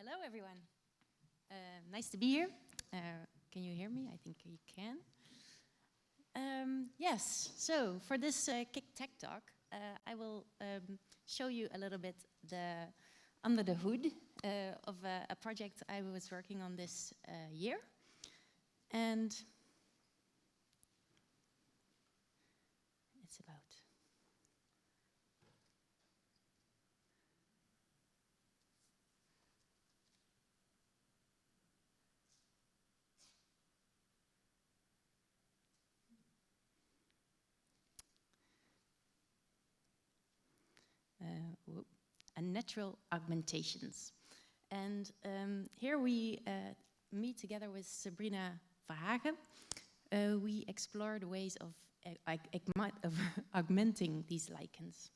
Hello, everyone. Nice to be here. Can you hear me? I think you can. Yes, so for this KIKK Tech Talk, I will show you a little bit under the hood of a project I was working on this year. And it's about natural augmentations. And here we meet together with Sabrina Verhage. We explore the ways of augmenting these lichens.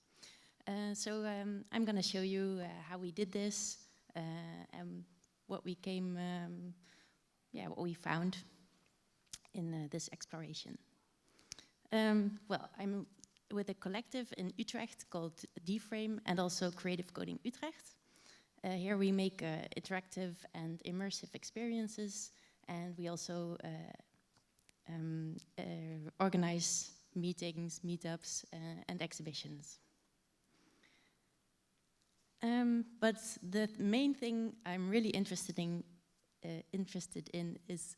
So I'm going to show you how we did this and what we what we found in this exploration. Well, I'm with a collective in Utrecht called D-Frame and also Creative Coding Utrecht. Here we make interactive and immersive experiences, and we also organize meetings, meetups, and exhibitions. But the main thing I'm really interested in is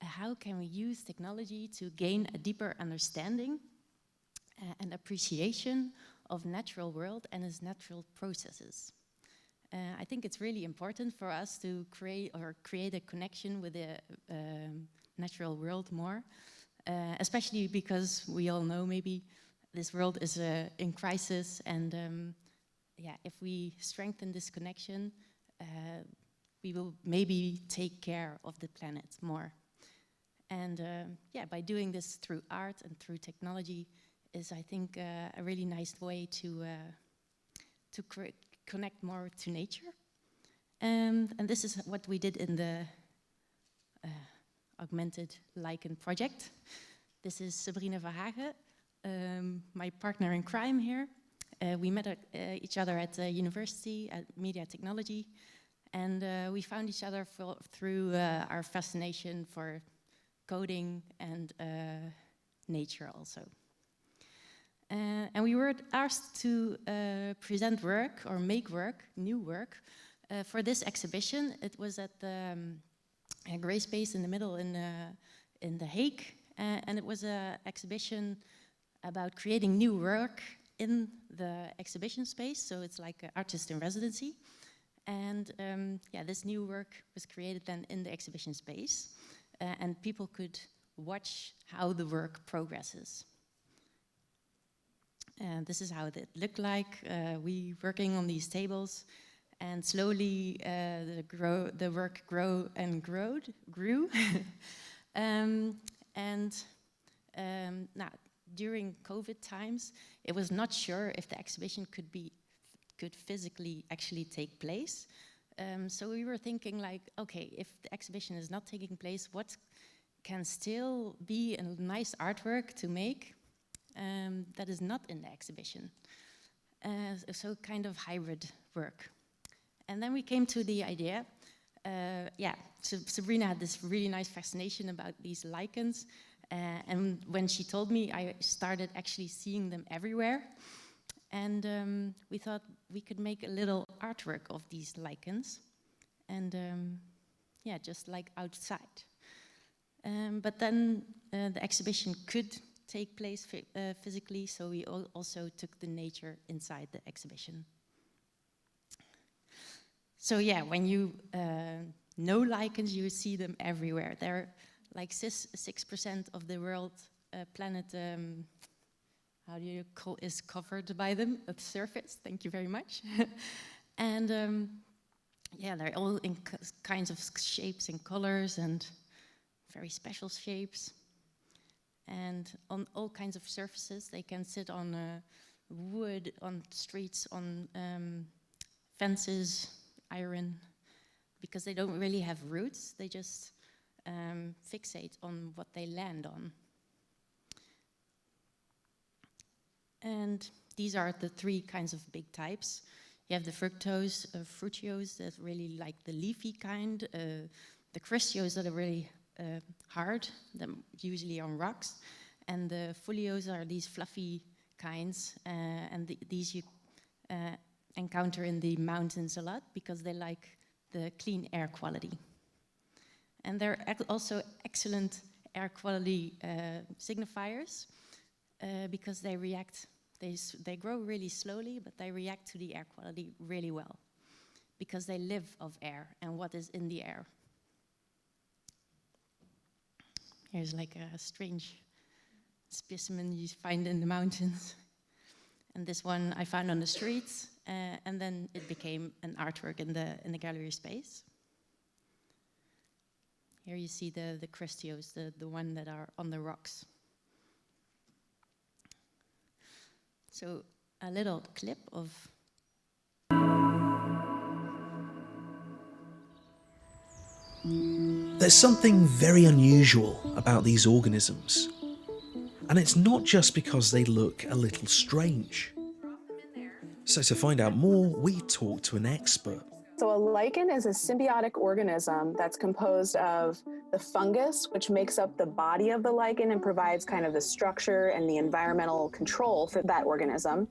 how can we use technology to gain a deeper understanding and appreciation of natural world and its natural processes. I think it's really important for us to create a connection with the natural world more, especially because we all know maybe this world is in crisis, and if we strengthen this connection, we will maybe take care of the planet more. And by doing this through art and through technology is, I think, a really nice way to connect more to nature. And this is what we did in the Augmented Lichen project. This is Sabrina Verhage, my partner in crime here. We met each other at university at media technology, and we found each other through our fascination for coding and nature also. And we were asked to present work or make work, new work, for this exhibition. It was at the Grey Space in the middle in The Hague, and it was an exhibition about creating new work in the exhibition space. So it's like an artist in residency, and this new work was created then in the exhibition space, and people could watch how the work progresses. And this is how it looked like. We working on these tables, and slowly the work grew. Now, during COVID times, it was not sure if the exhibition could physically actually take place. So we were thinking like, okay, if the exhibition is not taking place, what can still be a nice artwork to make that is not in the exhibition? So kind of hybrid work. And then we came to the idea, so Sabrina had this really nice fascination about these lichens, and when she told me, I started actually seeing them everywhere. And we thought we could make a little artwork of these lichens, and just like outside. But then the exhibition could take place physically, so we also took the nature inside the exhibition. So when you know lichens, you see them everywhere. They're like 6% of the world planet, is covered by them at the surface. Thank you very much. And they're all in kinds of shapes and colors and very special shapes. And on all kinds of surfaces. They can sit on wood, on streets, on fences, iron, because they don't really have roots. They just fixate on what they land on. And these are the three kinds of big types. You have the fructiose that really like the leafy kind, the cristios that are really hard, they're usually on rocks, and the folios are these fluffy kinds, and these you encounter in the mountains a lot because they like the clean air quality. And they're also excellent air quality signifiers because they react, they grow really slowly, but they react to the air quality really well because they live of air and what is in the air. Here's like a strange specimen you find in the mountains. And this one I found on the streets, and then it became an artwork in the gallery space. Here you see the cristios, the one that are on the rocks. So a little clip of. There's something very unusual about these organisms. And it's not just because they look a little strange. So to find out more, we talked to an expert. So a lichen is a symbiotic organism that's composed of the fungus, which makes up the body of the lichen and provides kind of the structure and the environmental control for that organism.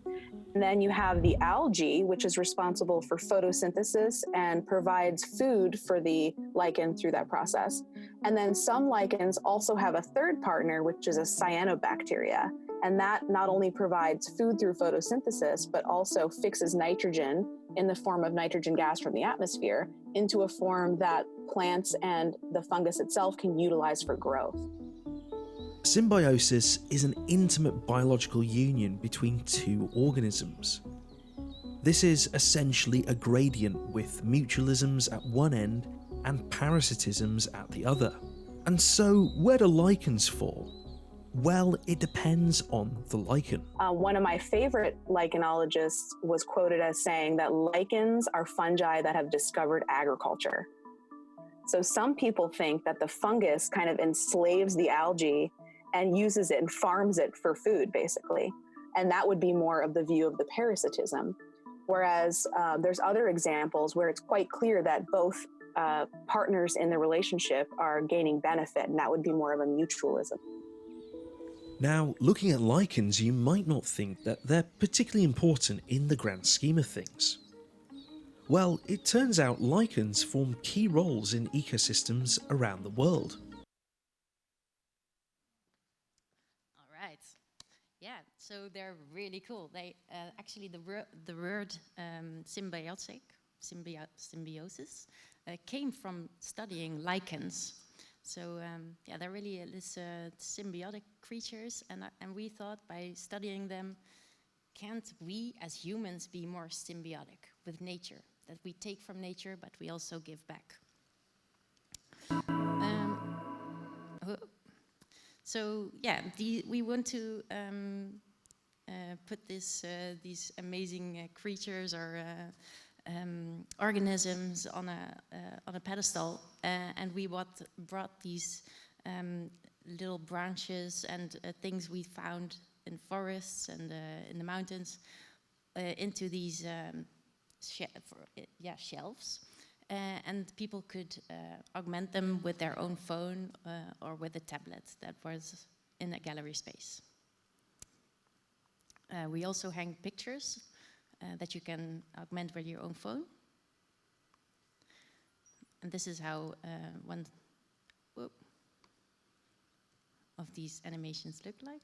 And then you have the algae, which is responsible for photosynthesis and provides food for the lichen through that process. And then some lichens also have a third partner, which is a cyanobacteria. And that not only provides food through photosynthesis, but also fixes nitrogen in the form of nitrogen gas from the atmosphere into a form that plants and the fungus itself can utilize for growth. Symbiosis is an intimate biological union between two organisms. This is essentially a gradient with mutualisms at one end and parasitisms at the other. And so, where do lichens fall? Well, it depends on the lichen. One of my favorite lichenologists was quoted as saying that lichens are fungi that have discovered agriculture. So some people think that the fungus kind of enslaves the algae and uses it and farms it for food, basically. And that would be more of the view of the parasitism. Whereas there's other examples where it's quite clear that both partners in the relationship are gaining benefit, and that would be more of a mutualism. Now, looking at lichens, you might not think that they're particularly important in the grand scheme of things. Well, it turns out lichens form key roles in ecosystems around the world. All right. Yeah, so they're really cool. They actually, the word symbiosis came from studying lichens. So yeah, they're really symbiotic creatures, and we thought by studying them, can't we as humans be more symbiotic with nature? That we take from nature, but we also give back. So yeah, we want to put these amazing creatures or organisms on a pedestal, and we brought these little branches and things we found in forests and in the mountains into these shelves, and people could augment them with their own phone or with a tablet that was in a gallery space. We also hang pictures that you can augment with your own phone. And this is how one of these animations look like.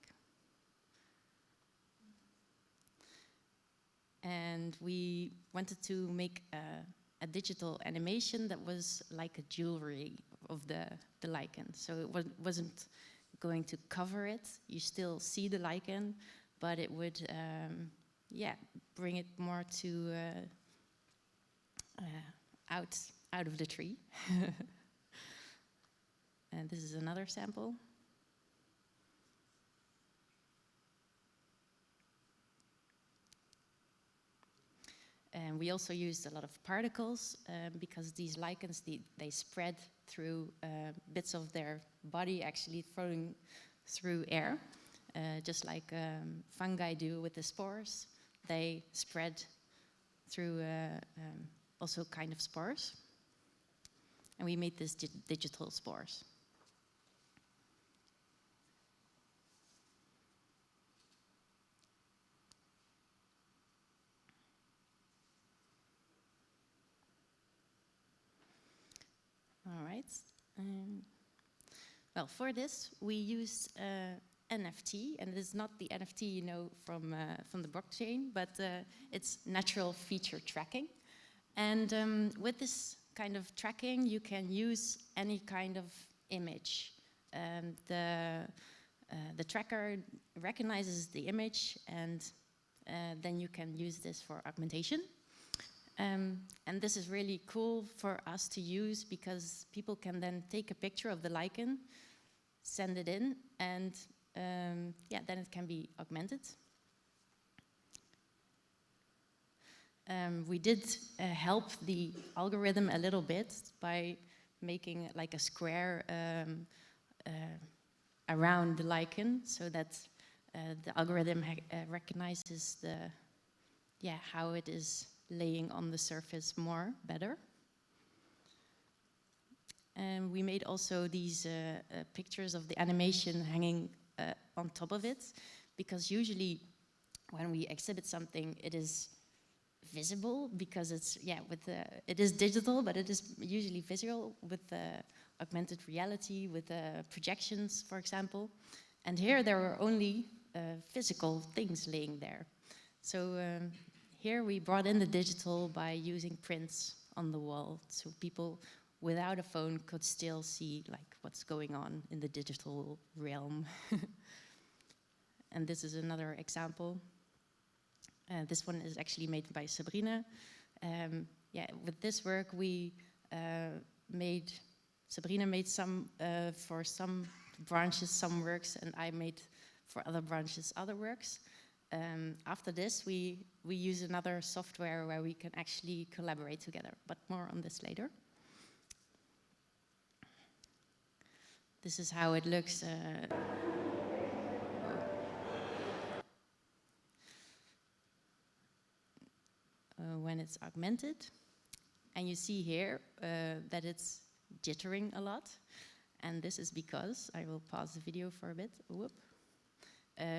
And we wanted to make a digital animation that was like a jewelry of the lichen. So it wasn't going to cover it. You still see the lichen, but it would bring it more to out of the tree. And this is another sample. And we also used a lot of particles because these lichens, they spread through bits of their body, actually flowing through air, just like fungi do with the spores. They spread through also kind of spores. And we made this digital spores. All right. Well, for this, we used NFT, and it is not the NFT you know from the blockchain, but it's natural feature tracking. And with this kind of tracking, you can use any kind of image. The tracker recognizes the image, and then you can use this for augmentation. And this is really cool for us to use because people can then take a picture of the lichen, send it in, and yeah, then it can be augmented. We did help the algorithm a little bit by making like a square around the lichen so that the algorithm recognizes how it is laying on the surface better. And we made also these pictures of the animation hanging on top of it, because usually when we exhibit something, it is visible because it's, it is digital, but it is usually visual with augmented reality, with projections, for example. And here there were only physical things laying there. So here we brought in the digital by using prints on the wall, so people without a phone could still see like what's going on in the digital realm. And this is another example. This one is actually made by Sabrina. With this work we Sabrina made some for some branches some works, and I made for other branches other works. After this, we use another software where we can actually collaborate together, but more on this later. This is how it looks. When it's augmented. And you see here that it's jittering a lot. And this is because, I will pause the video for a bit. Whoop.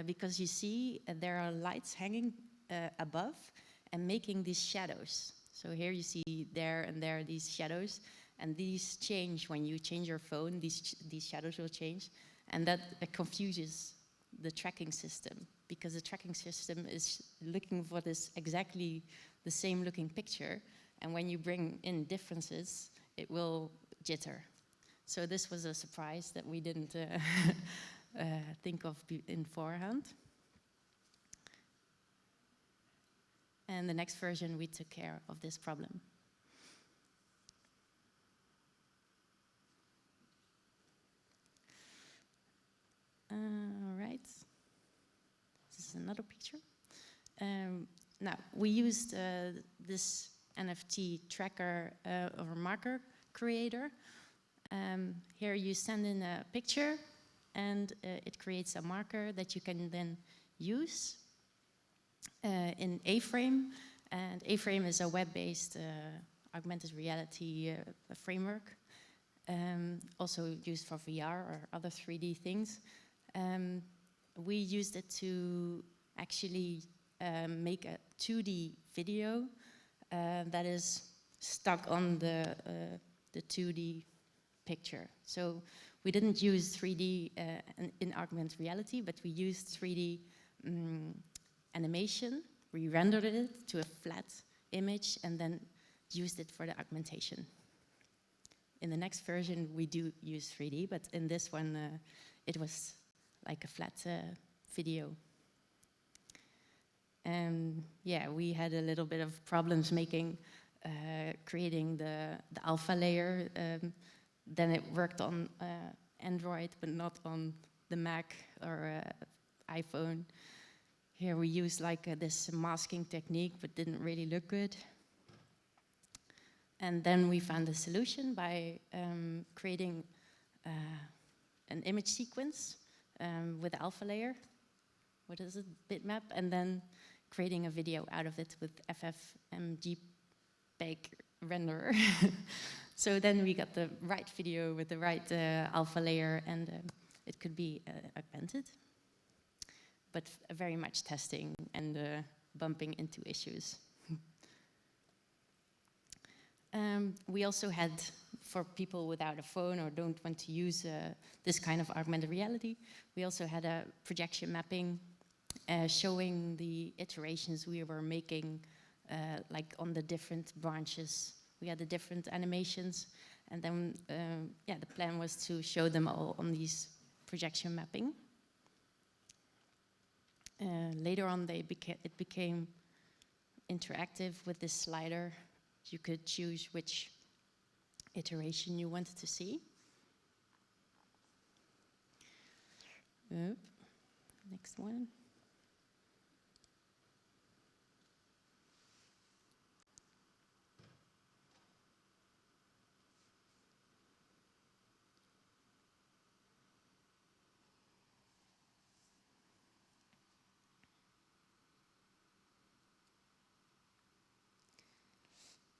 Because you see there are lights hanging above and making these shadows. So here you see there and there these shadows, and these change when you change your phone. These shadows will change, and that confuses the tracking system, because the tracking system is looking for this exactly the same looking picture, and when you bring in differences, it will jitter. So this was a surprise that we didn't think of in forehand. And the next version, we took care of this problem. All right. This is another picture. Now, we used this NFT tracker or marker creator. Here you send in a picture, and it creates a marker that you can then use in A-Frame. And A-Frame is a web-based augmented reality framework, also used for VR or other 3D things. We used it to actually make a 2D video that is stuck on the 2D picture. So we didn't use 3D in augmented reality, but we used 3D animation. We rendered it to a flat image and then used it for the augmentation. In the next version, we do use 3D, but in this one, it was like a flat video. Yeah, we had a little bit of problems creating the alpha layer. Then it worked on Android, but not on the Mac or iPhone. Here we used like this masking technique, but didn't really look good. And then we found a solution by creating an image sequence with the alpha layer. What is it? Bitmap, and then creating a video out of it with FFmpeg renderer. So then we got the right video with the right alpha layer, and it could be augmented. But very much testing and bumping into issues. We also had, for people without a phone or don't want to use this kind of augmented reality, we also had a projection mapping showing the iterations we were making, like on the different branches. We had the different animations, and then yeah, the plan was to show them all on these projection mapping. Later on, it became interactive with this slider. You could choose which iteration you wanted to see. Next one.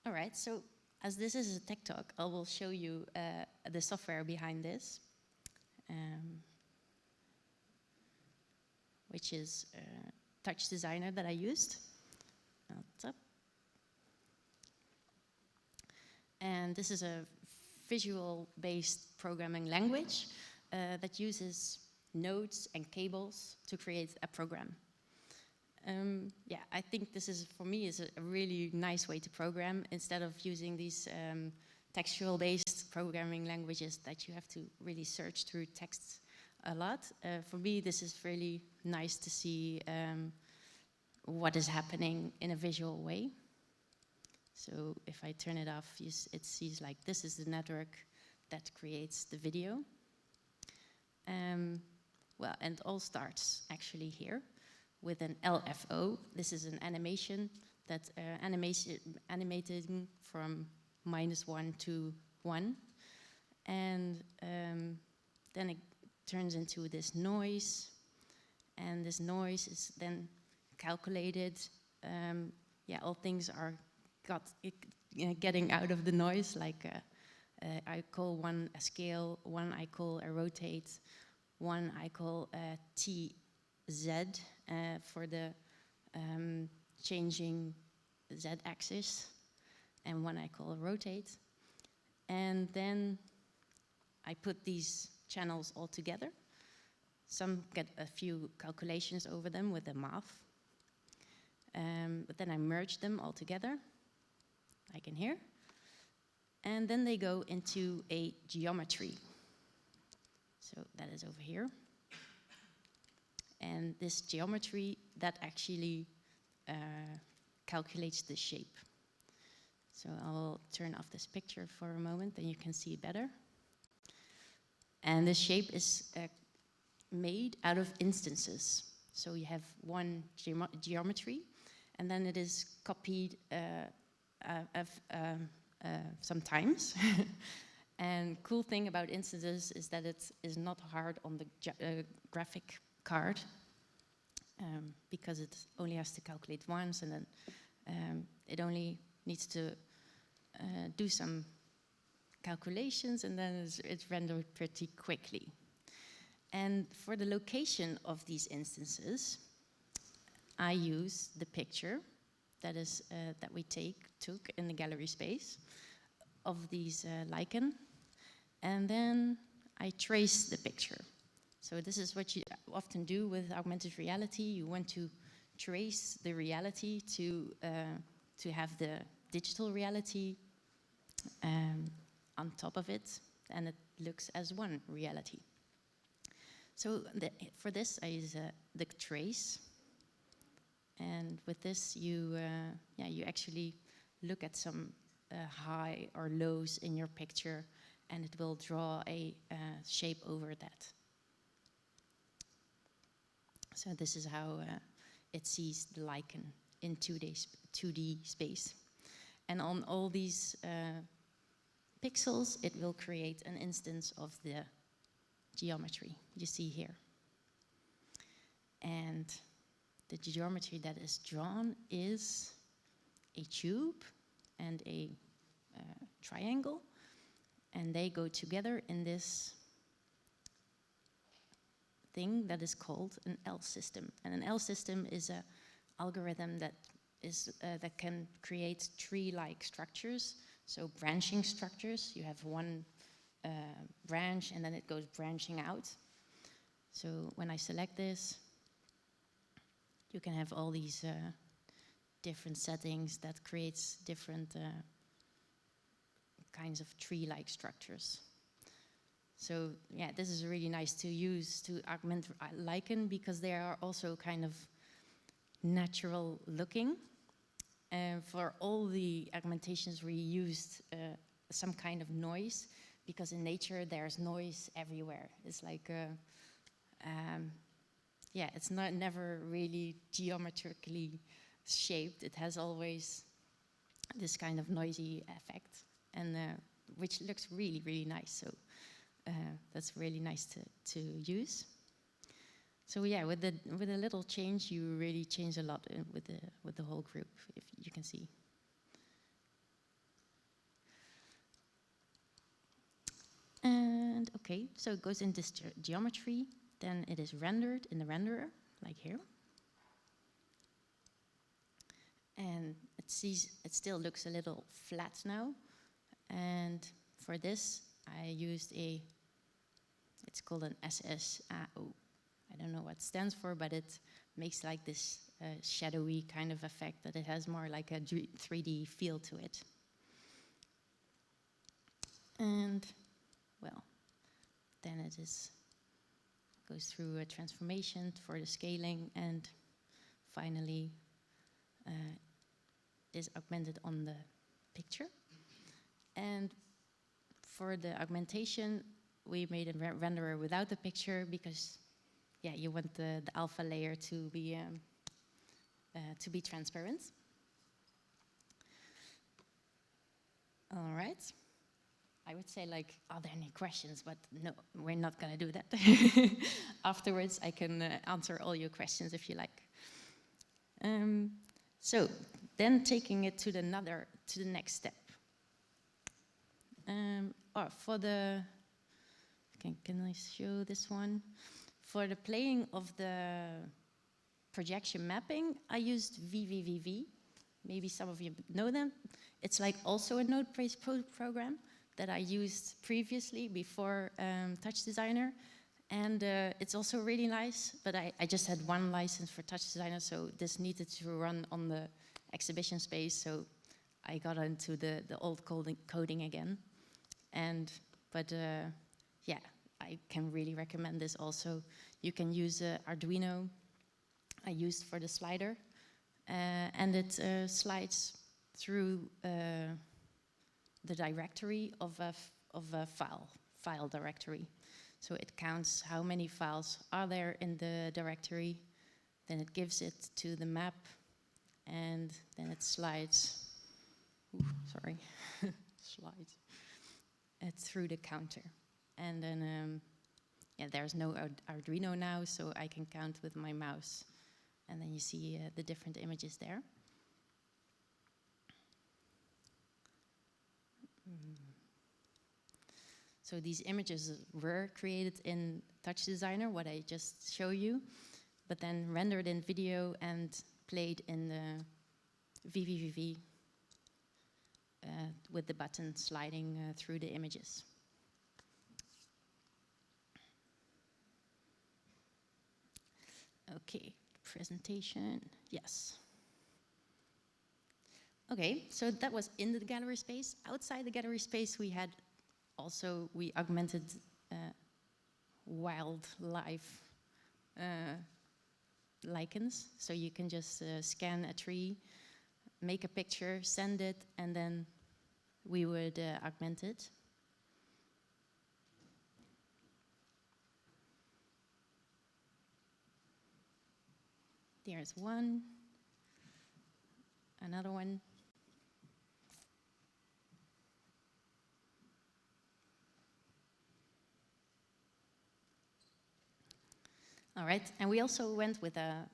All right, so as this is a tech talk, I will show you the software behind this, which is Touch Designer that I used. And this is a visual-based programming language that uses nodes and cables to create a program. Yeah, I think this is, for me, is a really nice way to program instead of using these textual-based programming languages that you have to really search through text a lot. For me, this is really nice to see what is happening in a visual way. So if I turn it off, it sees like this is the network that creates the video. Well, and it all starts actually here with an LFO. This is an animation that animating from -1 to 1. And then it turns into this noise. And this noise is then calculated. Yeah, all things are getting out of the noise. Like I call one a scale, one I call a rotate, one I call a TZ for the changing z-axis, and one I call a rotate. And then I put these channels all together. Some get a few calculations over them with the math. But then I merge them all together, like in here. And then they go into a geometry. So that is over here. And this geometry, that actually calculates the shape. So I'll turn off this picture for a moment, then you can see it better. And the shape is made out of instances. So you have one geometry, and then it is copied sometimes. And cool thing about instances is that it is not hard on the graphic card, because it only has to calculate once, and then it only needs to do some calculations, and then it's rendered pretty quickly. And for the location of these instances, I use the picture that is that we took in the gallery space of these lichen, and then I trace the picture. So this is what you often do with augmented reality. You want to trace the reality to have the digital reality on top of it, and it looks as one reality. So for this, I use the trace, and with this, you actually look at some high or lows in your picture, and it will draw a shape over that. So this is how it sees the lichen in 2D space. And on all these pixels, it will create an instance of the geometry you see here. And the geometry that is drawn is a tube and a triangle, and they go together in this thing that is called an L system. And an L system is an algorithm that that can create tree-like structures, so branching structures. You have one branch and then it goes branching out. So when I select this, you can have all these different settings that creates different kinds of tree-like structures. So yeah, this is really nice to use to augment lichen because they are also kind of natural looking. For all the augmentations we used some kind of noise, because in nature there's noise everywhere. It's like yeah, it's never really geometrically shaped. It has always this kind of noisy effect, and which looks really, really nice. So that's really nice to use. So yeah, with a little change, you really change a lot with the whole group, if you can see. And okay, so it goes in this geometry. Then it is rendered in the renderer, like here. And it still looks a little flat now. And for this, I used it's called an SSAO. I don't know what it stands for, but it makes like this shadowy kind of effect that it has more like a 3D feel to it. And well, then it goes through a transformation for the scaling, and finally is augmented on the picture. And for the augmentation, we made a renderer without the picture because, yeah, you want the alpha layer to be transparent. All right. I would say, like, are there any questions? But no, we're not going to do that. Afterwards, I can answer all your questions if you like. So then taking it to the next step. Can I show this one? For the playing of the projection mapping, I used VVVV. Maybe some of you know them. It's like also a node-based program that I used previously before Touch Designer. And it's also really nice, but I just had one license for Touch Designer, so this needed to run on the exhibition space, so I got into the old coding again. But yeah, I can really recommend this also. You can use Arduino, I used for the slider, and it slides through the directory of a file directory. So it counts how many files are there in the directory, then it gives it to the map, and then it slides, slides it through the counter. And then, yeah, there's no Arduino now, so I can count with my mouse. And then you see the different images there. So these images were created in Touch Designer, what I just showed you, but then rendered in video and played in the VVVV with the button sliding through the images. Okay, presentation, yes. Okay, so that was in the gallery space. Outside the gallery space, we augmented wildlife lichens. So you can just scan a tree, make a picture, send it, and then we would augment it. There's one, another one. All right, and we also went with a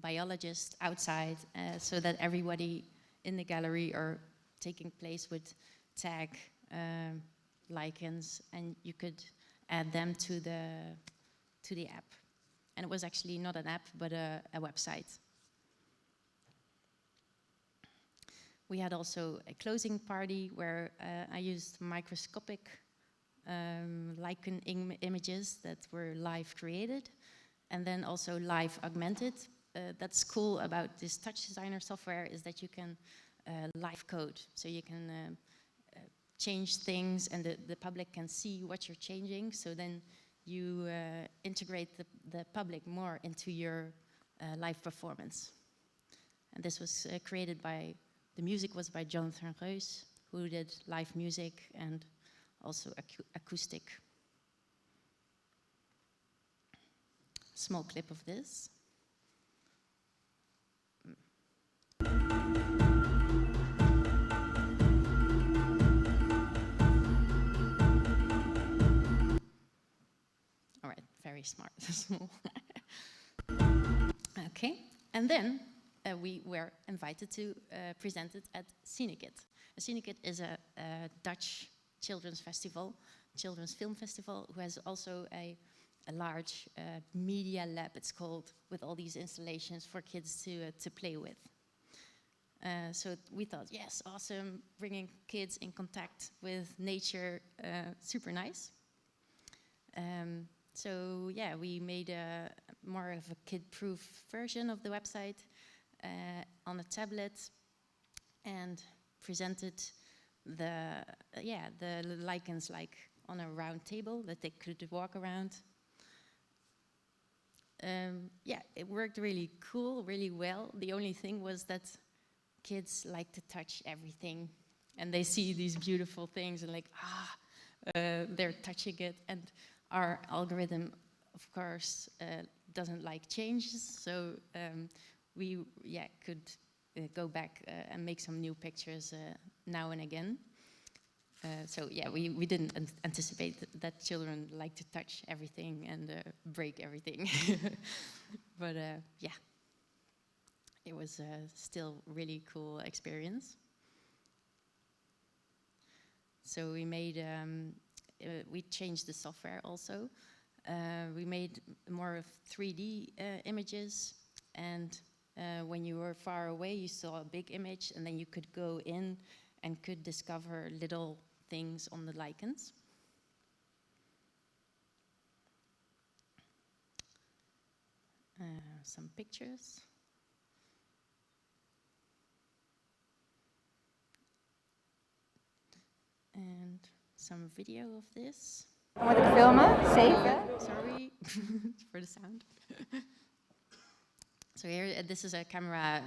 biologists outside, so that everybody in the gallery or taking place would tag lichens, and you could add them to the app. And it was actually not an app, but a website. We had also a closing party where I used microscopic lichen images that were live created, and then also live augmented. That's cool about this touch designer software, is that you can live code. So you can change things, and the public can see what you're changing. So then you integrate the public more into your live performance. And this was created by, the music was by Jonathan Reus, who did live music and also acoustic. Small clip of this. All right, very smart, small. Okay, and then we were invited to present it at Syndicate. Syndicate is a Dutch children's festival, children's film festival, who has also a large media lab, it's called, with all these installations for kids to play with. So we thought, yes, awesome, bringing kids in contact with nature, super nice. So yeah, we made more of a kid-proof version of the website on a tablet, and presented the lichens like on a round table that they could walk around. Yeah, it worked really cool, really well. The only thing was that kids like to touch everything, and they see these beautiful things and like, they're touching it. And our algorithm, of course, doesn't like changes, so we could go back and make some new pictures now and again. So yeah, we didn't anticipate that children like to touch everything and break everything. But yeah, it was still really cool experience. So we made, we changed the software also. We made more of 3D images, and when you were far away, you saw a big image, and then you could go in and could discover little things on the lichens. Some pictures. And some video of this. Moet ik filmen? Zeker. Sorry for the sound. So here, this is a camera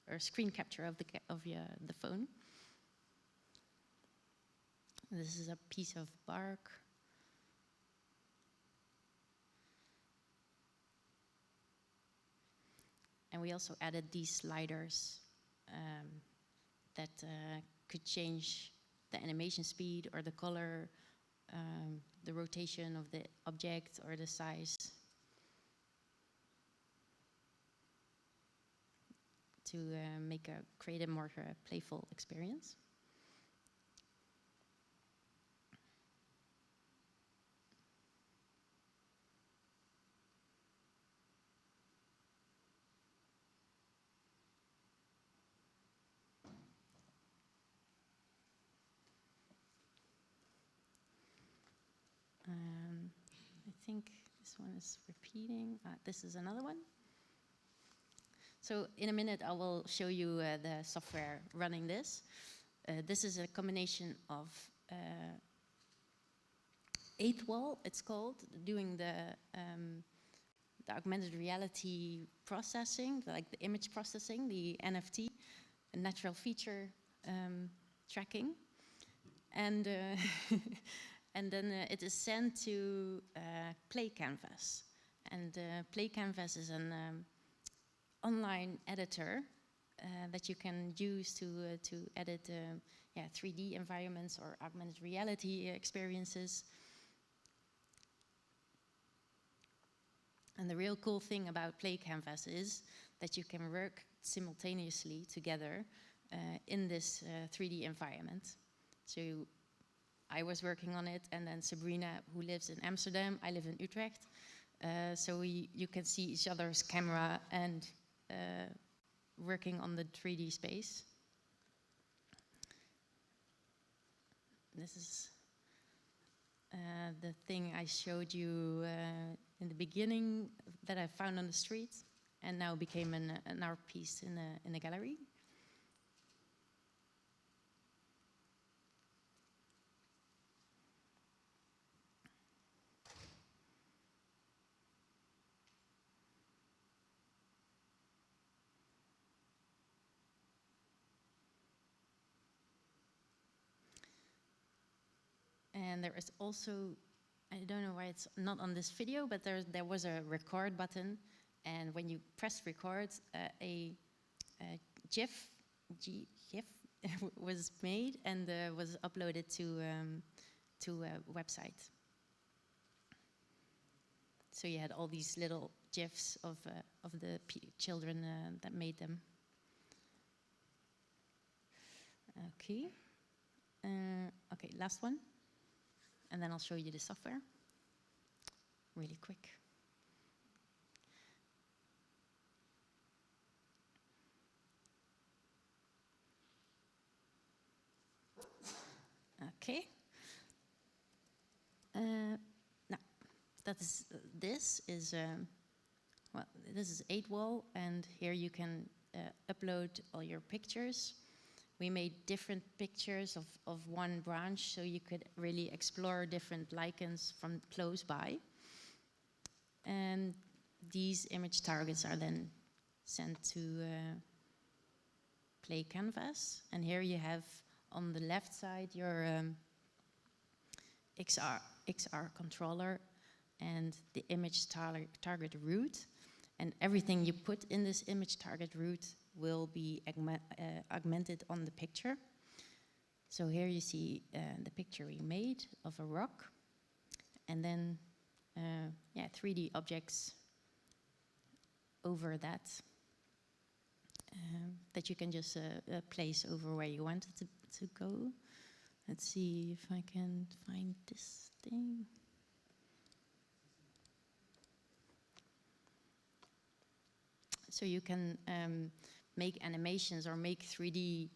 or screen capture of the phone. This is a piece of bark. And we also added these sliders that could change the animation speed or the color, the rotation of the object or the size, to create a more playful experience. I think this one is repeating. This is another one. So in a minute, I will show you the software running this. This is a combination of 8-wall, it's called, doing the augmented reality processing, like the image processing, the NFT, the natural feature tracking. And and then it is sent to Play Canvas. And Play Canvas is an online editor that you can use to edit 3D environments or augmented reality experiences. And the real cool thing about Play Canvas is that you can work simultaneously together in this 3D environment. So I was working on it, and then Sabrina, who lives in Amsterdam, I live in Utrecht. So you can see each other's camera and working on the 3D space. This is the thing I showed you in the beginning that I found on the street, and now became an art piece in a gallery. And there is also, I don't know why it's not on this video, but there was a record button, and when you press record, a GIF was made and was uploaded to a website. So you had all these little GIFs of the children that made them. Okay. Okay, last one. And then I'll show you the software really quick. Okay. Now, this is well, this is 8-wall, and here you can upload all your pictures. We made different pictures of one branch, so you could really explore different lichens from close by. And these image targets are then sent to Play Canvas. And here you have on the left side your XR controller and the image target root. And everything you put in this image target root will be augmented on the picture. So here you see the picture we made of a rock, and then 3D objects over that that you can just place over where you want it to go. Let's see if I can find this thing. So you can make animations or make 3D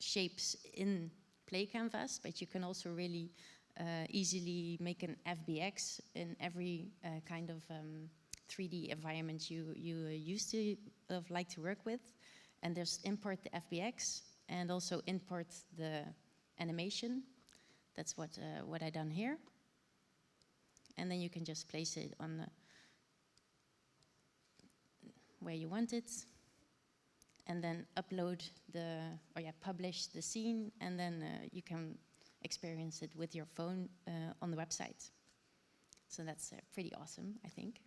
shapes in Play Canvas, but you can also really easily make an FBX in every kind of 3D environment you used to like to work with. And there's import the FBX and also import the animation. That's what I done here. And then you can just place it on the where you want it, and then upload publish the scene, and then you can experience it with your phone on the website. So that's pretty awesome, I think.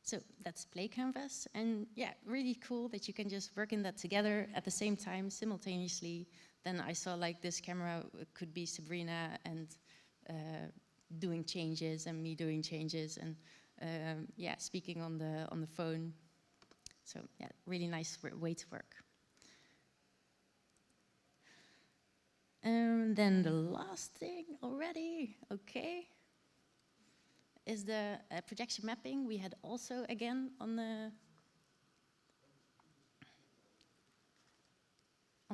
So that's Play Canvas, and yeah, really cool that you can just work in that together at the same time, simultaneously. Then I saw like this camera could be Sabrina and doing changes, and me doing changes, and speaking on the phone. So yeah, really nice way to work. And then the last thing already, okay, is the projection mapping. We had also again on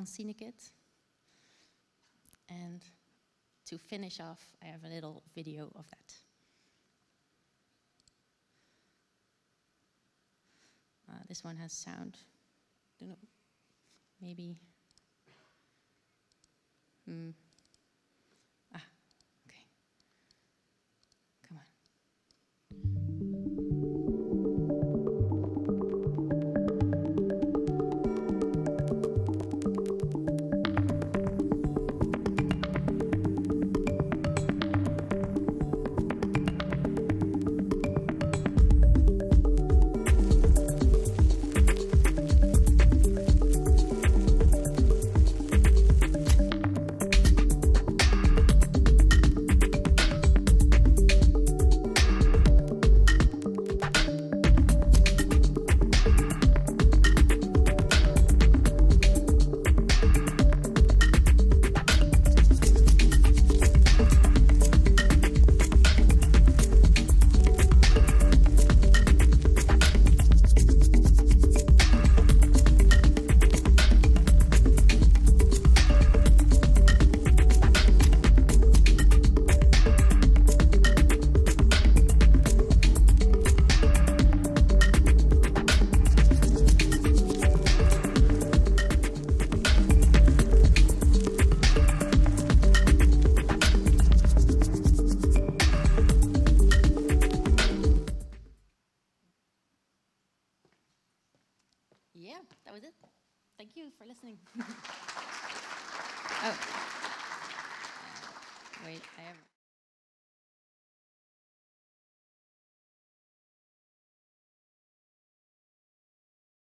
Cinekit. And to finish off, I have a little video of that. This one has sound. Don't know. Maybe. Okay. Come on. that was it. Thank you for listening. Oh. Wait, I have...